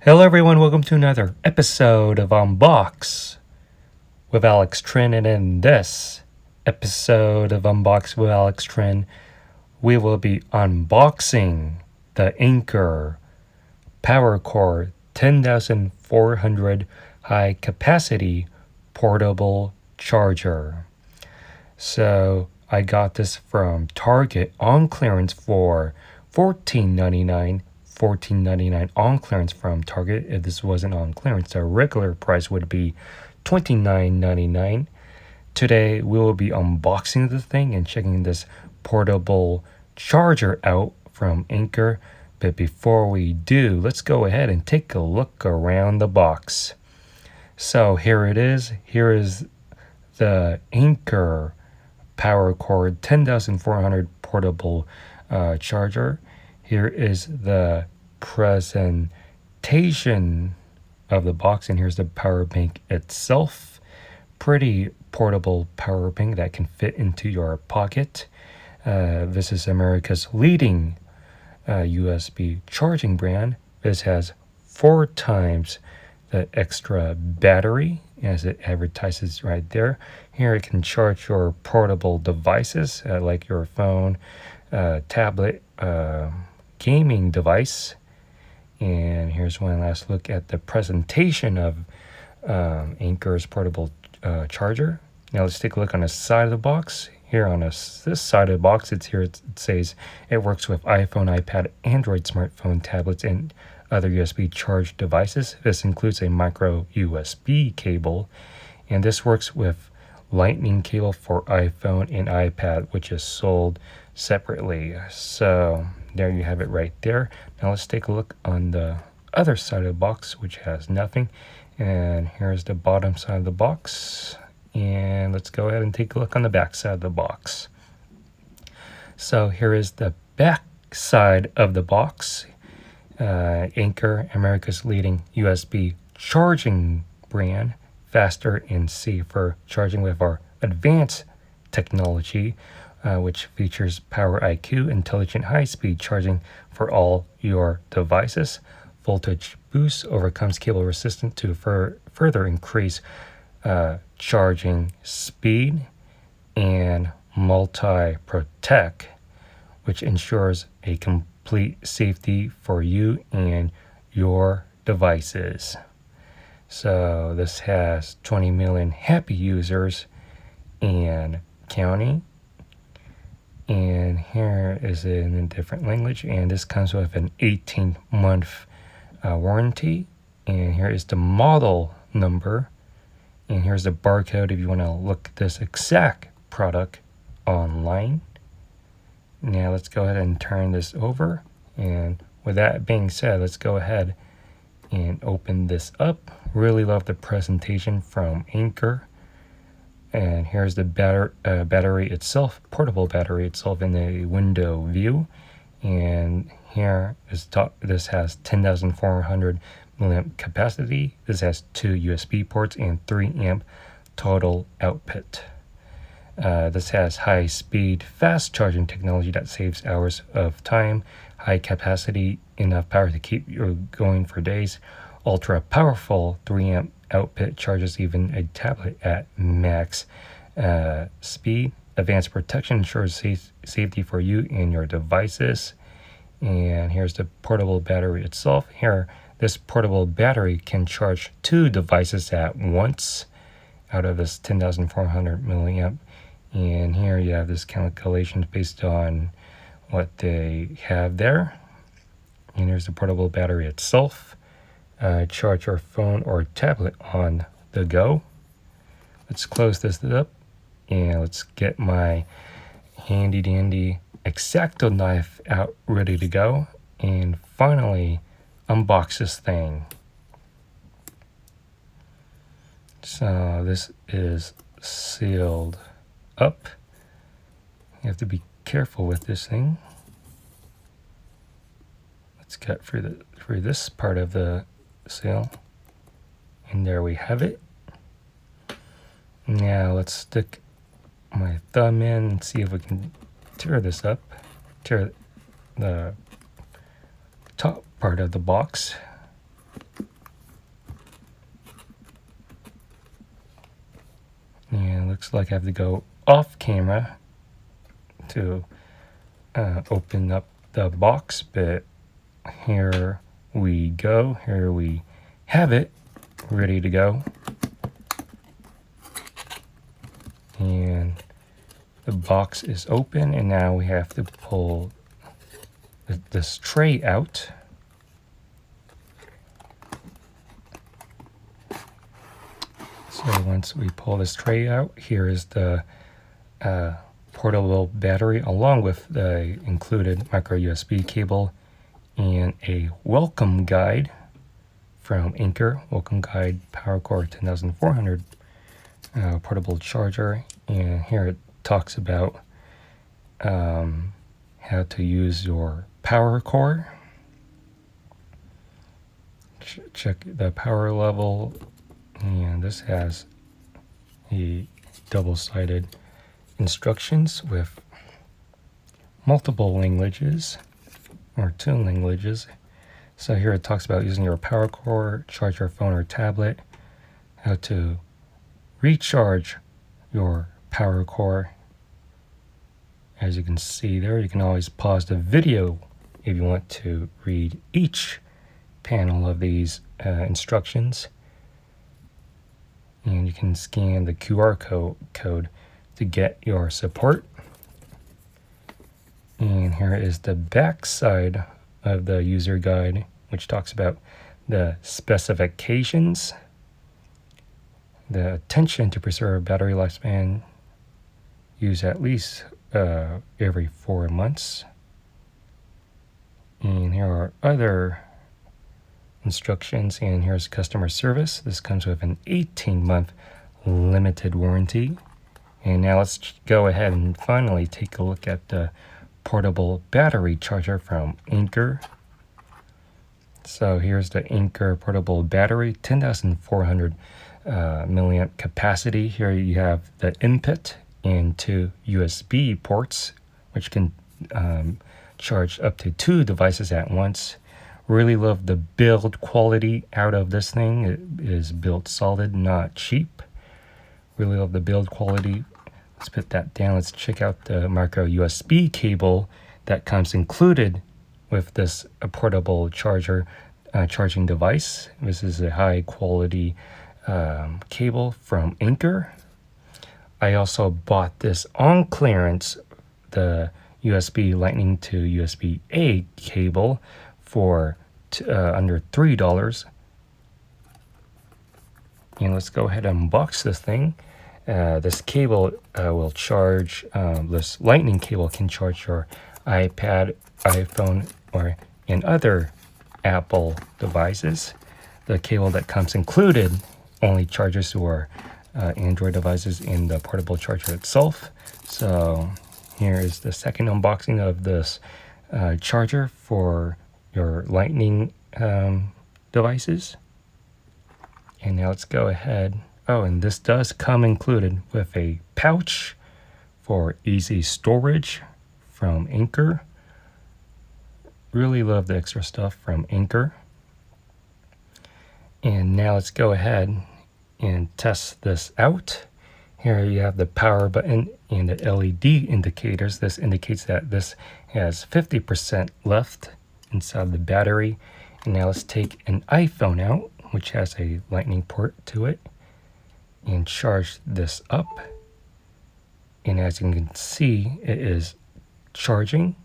Hello everyone, welcome to another episode of Unbox with Alex Trinh, and in this episode of Unbox with Alex Trinh, we will be unboxing the Anker PowerCore 10,400 high capacity portable charger. So I got this from Target on clearance for $14.99 on clearance from Target. If this wasn't on clearance, the regular price would be $29.99. Today we will be unboxing the thing and checking this portable charger out from Anker. But before we do, let's go ahead and take a look around the box. So here it is. Here is the Anker PowerCore 10,400 portable charger. Here is the presentation of the box, and here's the power bank itself. Pretty portable power bank that can fit into your pocket. This is America's leading USB charging brand. This has 4 times the extra battery, as it advertises right there. Here it can charge your portable devices like your phone, tablet, gaming device. And here's one last look at the presentation of Anker's portable charger. Now let's take a look on the side of the box. Here on this side of the box, it says it works with iPhone, iPad, Android smartphone, tablets, and other USB charged devices. This includes a micro USB cable, and this works with Lightning cable for iPhone and iPad, which is sold separately. So there you have it right there. Now let's take a look on the other side of the box, which has nothing. And here's the bottom side of the box. And let's go ahead and take a look on the back side of the box. So here is the back side of the box. Anker, America's leading USB charging brand, faster and safer charging with our advanced technology, which features PowerIQ, intelligent high-speed charging for all your devices. VoltageBoost overcomes cable resistance to further increase charging speed, and MultiProtect, which ensures a complete safety for you and your devices. So this has 20 million happy users and counting. And here is it in a different language, and this comes with an 18-month warranty. And here is the model number, and here's the barcode if you want to look at this exact product online. Now let's go ahead and turn this over, and with that being said, let's go ahead and open this up. Really love the presentation from Anker. And here's the battery itself, portable battery itself in a window view. And here is this has 10,400 milliamp capacity. This has 2 USB ports and 3 amp total output. This has high-speed, fast charging technology that saves hours of time, high capacity, enough power to keep you going for days, ultra powerful 3 amp output, charges even a tablet at max speed. Advanced protection ensures safety for you and your devices. And here's the portable battery itself. Here, this portable battery can charge 2 devices at once out of this 10,400 milliamp. And here you have this calculations based on what they have there. And here's the portable battery itself. Charge your phone or tablet on the go. Let's close this up, and let's get my handy dandy X-Acto knife out ready to go, and finally unbox this thing. So this is sealed up. You have to be careful with this thing. Let's cut through this part of the seal, and there we have it. Now let's stick my thumb in and see if we can tear this up, tear the top part of the box. looks like I have to go off camera to open up the box, but here we go. Here we have it, ready to go. And the box is open, and now we have to pull this tray out. So once we pull this tray out, here is the portable battery along with the included micro USB cable and a welcome guide from Anker. Welcome guide PowerCore 10400 portable charger. And here it talks about how to use your PowerCore. Check the power level, and this has a double-sided instructions with multiple languages or 2 languages. So here it talks about using your PowerCore charger phone or tablet, how to recharge your PowerCore. As you can see there, you can always pause the video if you want to read each panel of these instructions. And you can scan the QR code to get your support. And here is the back side of the user guide, which talks about the specifications, the attention to preserve battery lifespan, use at least every 4 months. And here are other instructions, and here's customer service. This comes with an 18-month limited warranty. And now let's go ahead and finally take a look at the portable battery charger from Anker. So here's the Anker portable battery, 10,400 milliamp capacity. Here you have the input and 2 USB ports, which can charge up to 2 devices at once. Really love the build quality out of this thing. It is built solid, not cheap. Really love the build quality. Let's put that down. Let's check out the micro USB cable that comes included with this portable charger charging device. This is a high quality cable from Anker. I also bought this on clearance, the USB Lightning to USB-A cable for under $3. And let's go ahead and unbox this thing. This cable will charge, this lightning cable can charge your iPad, iPhone, and other Apple devices. The cable that comes included only charges your Android devices in the portable charger itself. So here is the second unboxing of this charger for your lightning devices. And now let's go ahead. Oh, and this does come included with a pouch for easy storage from Anker. Really love the extra stuff from Anker. And now let's go ahead and test this out. Here you have the power button and the LED indicators. This indicates that this has 50% left inside the battery. And now let's take an iPhone out, which has a lightning port to it, and charge this up. And as you can see, it is charging.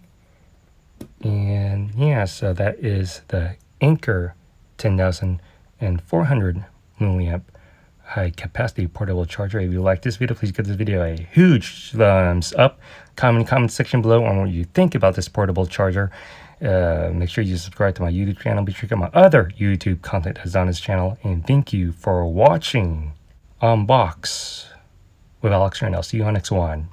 And yeah, so that is the Anker 10,400 milliamp high capacity portable charger. If you like this video, please give this video a huge thumbs up. Comment section below on what you think about this portable charger. Make sure you subscribe to my YouTube channel. Be sure to check out my other YouTube content that's on this channel. And thank you for watching Unbox with Alex Trinh. I'll see you on next one.